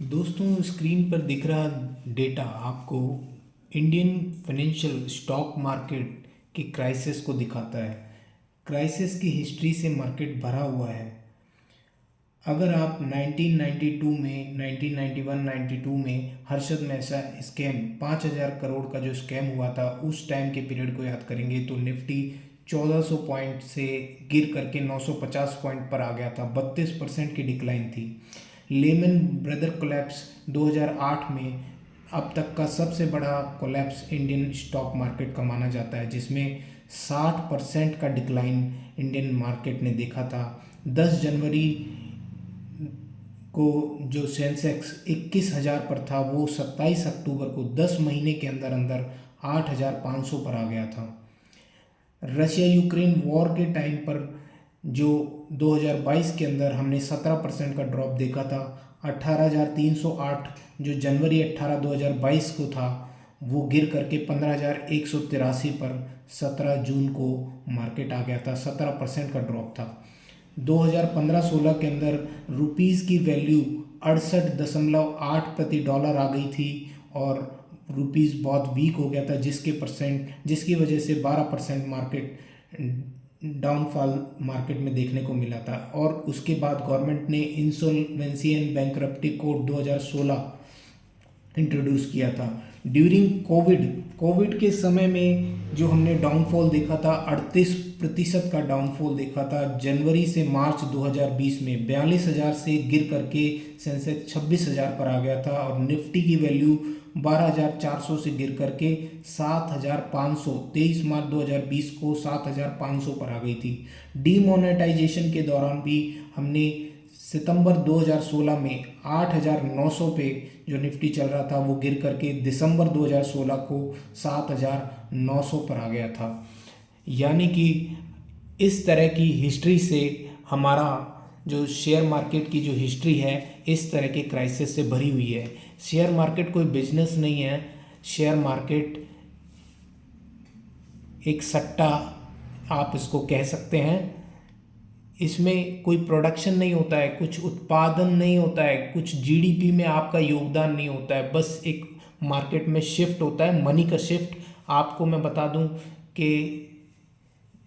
दोस्तों, स्क्रीन पर दिख रहा डेटा आपको इंडियन फाइनेंशियल स्टॉक मार्केट की क्राइसिस को दिखाता है। क्राइसिस की हिस्ट्री से मार्केट भरा हुआ है। अगर आप 1992 में 1991-92 में हर्षद मेहता स्कैम 5,000 करोड़ का जो स्कैम हुआ था उस टाइम के पीरियड को याद करेंगे तो निफ्टी 1400 पॉइंट से गिर करके 950 पॉइंट पर आ गया था। 32% की डिक्लाइन थी। लेमन ब्रदर कोलैप्स 2008 में अब तक का सबसे बड़ा कोलैप्स इंडियन स्टॉक मार्केट का माना जाता है, जिसमें 60% का डिक्लाइन इंडियन मार्केट ने देखा था। 10 जनवरी को जो सेंसेक्स 21,000 पर था वो 27 अक्टूबर को 10 महीने के अंदर अंदर 8,500 पर आ गया था। रशिया यूक्रेन वॉर के टाइम पर जो 2022 के अंदर हमने 17% का ड्रॉप देखा था। 18,308 जो जनवरी 18 2022 को था वो गिर करके 15,183 पर 17 जून को मार्केट आ गया था। 17% का ड्रॉप था। 2015-16 के अंदर रुपीज़ की वैल्यू 68.8 प्रति डॉलर आ गई थी और रुपीज़ बहुत वीक हो गया था, जिसकी वजह से 12% मार्केट डाउनफॉल मार्केट में देखने को मिला था। और उसके बाद गवर्नमेंट ने इंसॉल्वेंसी एंड बैंकरप्टी कोड 2016 इंट्रोड्यूस किया था। ड्यूरिंग कोविड के समय में जो हमने डाउनफॉल देखा था 38% का डाउनफॉल देखा था। जनवरी से मार्च 2020 में 42,000 से गिर करके सेंसेक्स 26,000 पर आ गया था और निफ्टी की वैल्यू 12,400 से गिर करके 7,500 23 मार्च 2020 को 7,500 पर आ गई थी। डीमोनेटाइजेशन के दौरान भी हमने सितंबर 2016 में 8,900 पे जो निफ्टी चल रहा था वो गिर करके दिसंबर 2016 को 7,900 पर आ गया था। यानी कि इस तरह की हिस्ट्री से हमारा जो शेयर मार्केट की जो हिस्ट्री है इस तरह के क्राइसिस से भरी हुई है। शेयर मार्केट कोई बिजनेस नहीं है। शेयर मार्केट एक सट्टा आप इसको कह सकते हैं। इसमें कोई प्रोडक्शन नहीं होता है, कुछ उत्पादन नहीं होता है, कुछ जीडीपी में आपका योगदान नहीं होता है। बस एक मार्केट में शिफ्ट होता है, मनी का शिफ्ट। आपको मैं बता दूं कि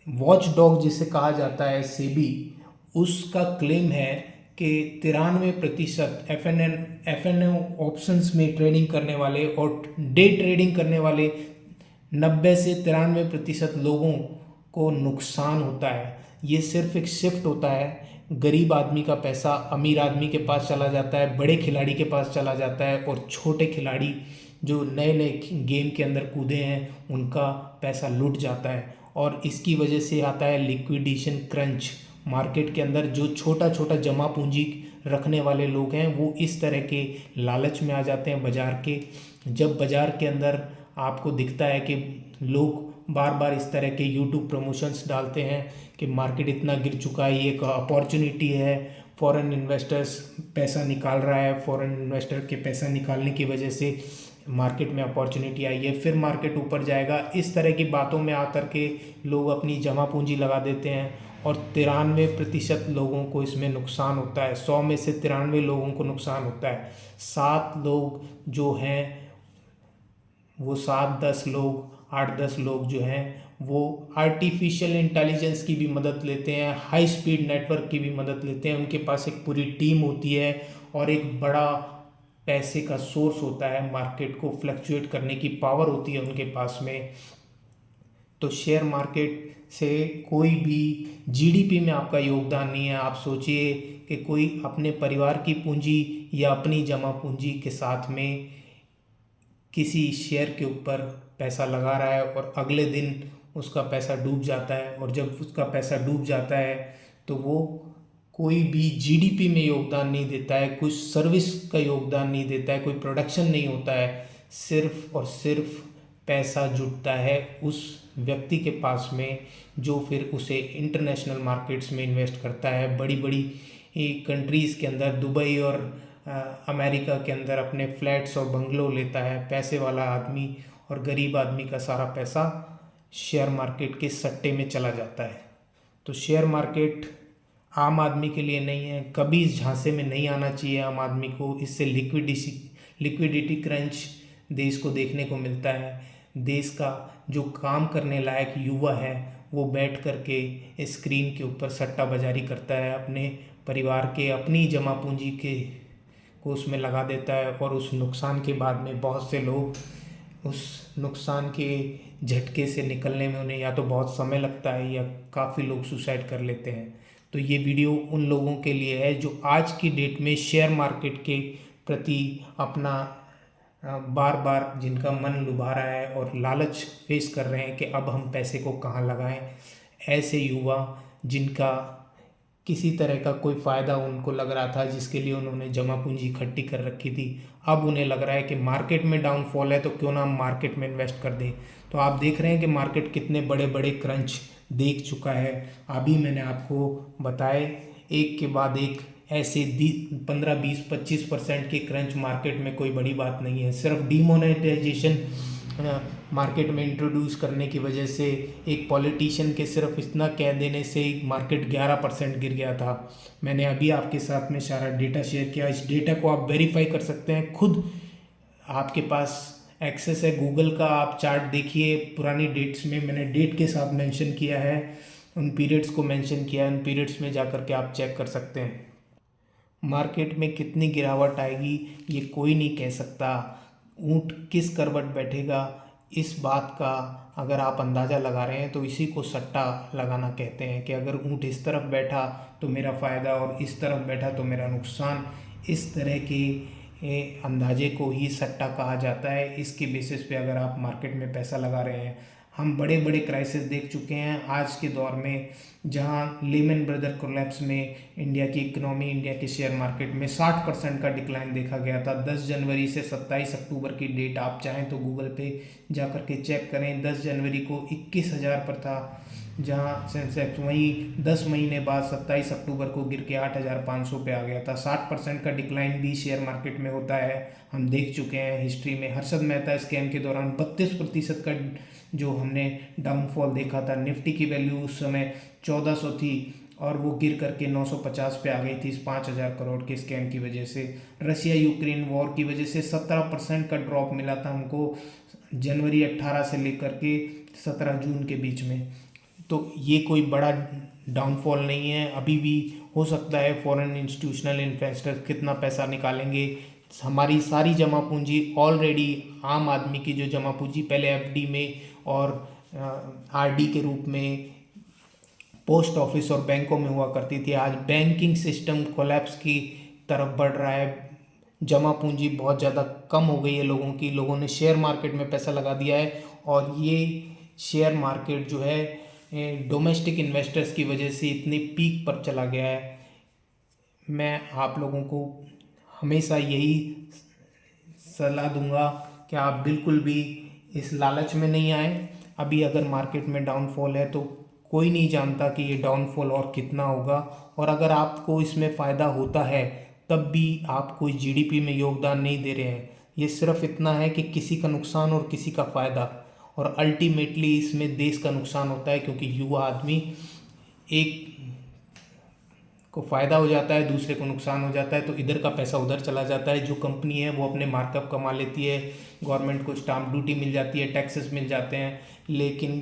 वॉच डॉग जिसे कहा जाता है सेबी, उसका क्लेम है कि 93% एफ एन ओ ऑप्शंस में ट्रेडिंग करने वाले और डे ट्रेडिंग करने वाले 90 से 93% लोगों को नुकसान होता है। ये सिर्फ एक शिफ्ट होता है। गरीब आदमी का पैसा अमीर आदमी के पास चला जाता है, बड़े खिलाड़ी के पास चला जाता है और छोटे खिलाड़ी जो नए नए गेम के अंदर कूदे हैं उनका पैसा लुट जाता है। और इसकी वजह से आता है लिक्विडेशन क्रंच। मार्केट के अंदर जो छोटा छोटा जमा पूंजी रखने वाले लोग हैं वो इस तरह के लालच में आ जाते हैं बाज़ार के। जब बाज़ार के अंदर आपको दिखता है कि लोग बार बार इस तरह के यूट्यूब प्रमोशंस डालते हैं कि मार्केट इतना गिर चुका है, ये एक अपॉर्चुनिटी है, फॉरेन इन्वेस्टर्स पैसा निकाल रहा है, फॉरेन इन्वेस्टर के पैसा निकालने की वजह से मार्केट में अपॉर्चुनिटी आई है, फिर मार्केट ऊपर जाएगा। इस तरह की बातों में आकर के लोग अपनी जमा पूंजी लगा देते हैं और 93% लोगों को इसमें नुकसान होता है। 100 में से 93 लोगों को नुकसान होता है। 7 लोग जो हैं वो 8-10 लोग जो हैं वो आर्टिफिशियल इंटेलिजेंस की भी मदद लेते हैं, हाई स्पीड नेटवर्क की भी मदद लेते हैं। उनके पास एक पूरी टीम होती है और एक बड़ा पैसे का सोर्स होता है, मार्केट को फ्लक्चुएट करने की पावर होती है उनके पास में। तो शेयर मार्केट से कोई भी जीडीपी में आपका योगदान नहीं है। आप सोचिए कि कोई अपने परिवार की पूंजी या अपनी जमा पूंजी के साथ में किसी शेयर के ऊपर पैसा लगा रहा है और अगले दिन उसका पैसा डूब जाता है। और जब उसका पैसा डूब जाता है तो वो कोई भी जीडीपी में योगदान नहीं देता है, कुछ सर्विस का योगदान नहीं देता है, कोई प्रोडक्शन नहीं होता है। सिर्फ और सिर्फ पैसा जुटता है उस व्यक्ति के पास में जो फिर उसे इंटरनेशनल मार्केट्स में इन्वेस्ट करता है। बड़ी बड़ी कंट्रीज़ के अंदर, दुबई और अमेरिका के अंदर अपने फ्लैट्स और बंगलो लेता है पैसे वाला आदमी, और गरीब आदमी का सारा पैसा शेयर मार्केट के सट्टे में चला जाता है। तो शेयर मार्केट आम आदमी के लिए नहीं है। कभी इस झांसे में नहीं आना चाहिए आम आदमी को। इससे लिक्विडिटी क्रंच देश को देखने को मिलता है। देश का जो काम करने लायक युवा है वो बैठ करके स्क्रीन के ऊपर सट्टा बाजारी करता है, अपने परिवार के अपनी जमा पूंजी के को उसमें लगा देता है, और उस नुकसान के बाद में बहुत से लोग उस नुकसान के झटके से निकलने में उन्हें या तो बहुत समय लगता है या काफ़ी लोग सुसाइड कर लेते हैं। तो ये वीडियो उन लोगों के लिए है जो आज की डेट में शेयर मार्केट के प्रति अपना बार बार जिनका मन लुभा रहा है और लालच फेस कर रहे हैं कि अब हम पैसे को कहाँ लगाएं। ऐसे युवा जिनका किसी तरह का कोई फ़ायदा उनको लग रहा था, जिसके लिए उन्होंने जमा पूंजी इकट्ठी कर रखी थी, अब उन्हें लग रहा है कि मार्केट में डाउनफॉल है तो क्यों ना हम मार्केट में इन्वेस्ट कर दें। तो आप देख रहे हैं कि मार्केट कितने बड़े बड़े क्रंच देख चुका है। अभी मैंने आपको बताए एक के बाद एक ऐसे 15-20-25% के क्रंच मार्केट में कोई बड़ी बात नहीं है। सिर्फ डीमोनेटाइजेशन मार्केट में इंट्रोड्यूस करने की वजह से एक पॉलिटिशियन के सिर्फ इतना कह देने से मार्केट 11% गिर गया था। मैंने अभी आपके साथ में सारा डेटा शेयर किया। इस डेटा को आप वेरीफाई कर सकते हैं खुद, आपके पास एक्सेस है गूगल का। आप चार्ट देखिए पुरानी डेट्स में, मैंने डेट के साथ मेंशन किया है, उन पीरियड्स को मेंशन किया है। उन पीरियड्स में जा कर के आप चेक कर सकते हैं। मार्केट में कितनी गिरावट आएगी ये कोई नहीं कह सकता। ऊँट किस करवट बैठेगा इस बात का अगर आप अंदाज़ा लगा रहे हैं तो इसी को सट्टा लगाना कहते हैं, कि अगर ऊँट इस तरफ बैठा तो मेरा फ़ायदा और इस तरफ बैठा तो मेरा नुकसान। इस तरह के अंदाजे को ही सट्टा कहा जाता है। इसके बेसिस पे अगर आप मार्केट में पैसा लगा रहे हैं, हम बड़े बड़े क्राइसिस देख चुके हैं आज के दौर में, जहां लेमन ब्रदर कोलैप्स में इंडिया की इकोनॉमी, इंडिया के शेयर मार्केट में 60% का डिक्लाइन देखा गया था। 10 जनवरी से 27 अक्टूबर की डेट आप चाहें तो गूगल पे जा कर के चेक करें। 10 जनवरी को 21,000 पर था, जहां सेंसेक्स वहीं 10 महीने बाद 27 अक्टूबर को गिर के 8,500 पे आ गया था। 60% का डिक्लाइन भी शेयर मार्केट में होता है, हम देख चुके हैं हिस्ट्री में। हर्षद मेहता स्कैम के दौरान 32% का जो हमने डाउनफॉल देखा था। निफ्टी की वैल्यू उस समय 1400 थी और वो गिर करके 950 पे आ गई थी इस 5,000 करोड़ के स्कैम की वजह से। रशिया यूक्रेन वॉर की वजह से 17% का ड्रॉप मिला था हमको जनवरी 18 से लेकर के 17 जून के बीच में। तो ये कोई बड़ा डाउनफॉल नहीं है। अभी भी हो सकता है फॉरेन इंस्टीट्यूशनल इन्वेस्टर कितना पैसा निकालेंगे। हमारी सारी जमा पूंजी ऑलरेडी, आम आदमी की जो जमा पूंजी पहले एफडी में और आरडी के रूप में पोस्ट ऑफिस और बैंकों में हुआ करती थी, आज बैंकिंग सिस्टम कोलैप्स की तरफ बढ़ रहा है। जमा पूंजी बहुत ज़्यादा कम हो गई है लोगों की। लोगों ने शेयर मार्केट में पैसा लगा दिया है और ये शेयर मार्केट जो है डोमेस्टिक इन्वेस्टर्स की वजह से इतनी पीक पर चला गया है। मैं आप लोगों को हमेशा यही सलाह दूंगा कि आप बिल्कुल भी इस लालच में नहीं आए। अभी अगर मार्केट में डाउनफॉल है तो कोई नहीं जानता कि ये डाउनफॉल और कितना होगा, और अगर आपको इसमें फ़ायदा होता है तब भी आप कोई जीडीपी में योगदान नहीं दे रहे हैं। ये सिर्फ इतना है कि किसी का नुकसान और किसी का फ़ायदा, और अल्टीमेटली इसमें देश का नुकसान होता है, क्योंकि युवा आदमी एक को फ़ायदा हो जाता है, दूसरे को नुकसान हो जाता है, तो इधर का पैसा उधर चला जाता है। जो कंपनी है वो अपने मार्कअप कमा लेती है, गवर्नमेंट को स्टाम्प ड्यूटी मिल जाती है, टैक्सेस मिल जाते हैं, लेकिन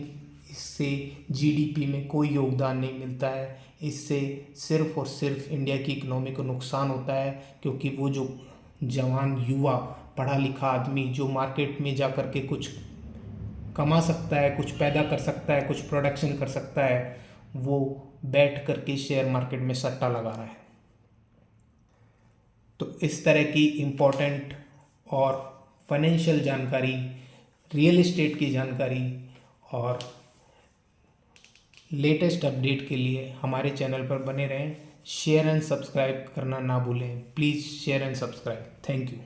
इससे जीडीपी में कोई योगदान नहीं मिलता है। इससे सिर्फ और सिर्फ इंडिया की इकोनॉमी को नुकसान होता है, क्योंकि वो जो जवान युवा पढ़ा लिखा आदमी जो मार्केट में जा कर के कुछ कमा सकता है, कुछ पैदा कर सकता है, कुछ प्रोडक्शन कर सकता है, वो बैठ करके शेयर मार्केट में सट्टा लगा रहा है। तो इस तरह की इम्पोर्टेंट और फाइनेंशियल जानकारी, रियल एस्टेट की जानकारी और लेटेस्ट अपडेट के लिए हमारे चैनल पर बने रहें। शेयर एंड सब्सक्राइब करना ना भूलें। Please share and subscribe. Thank you.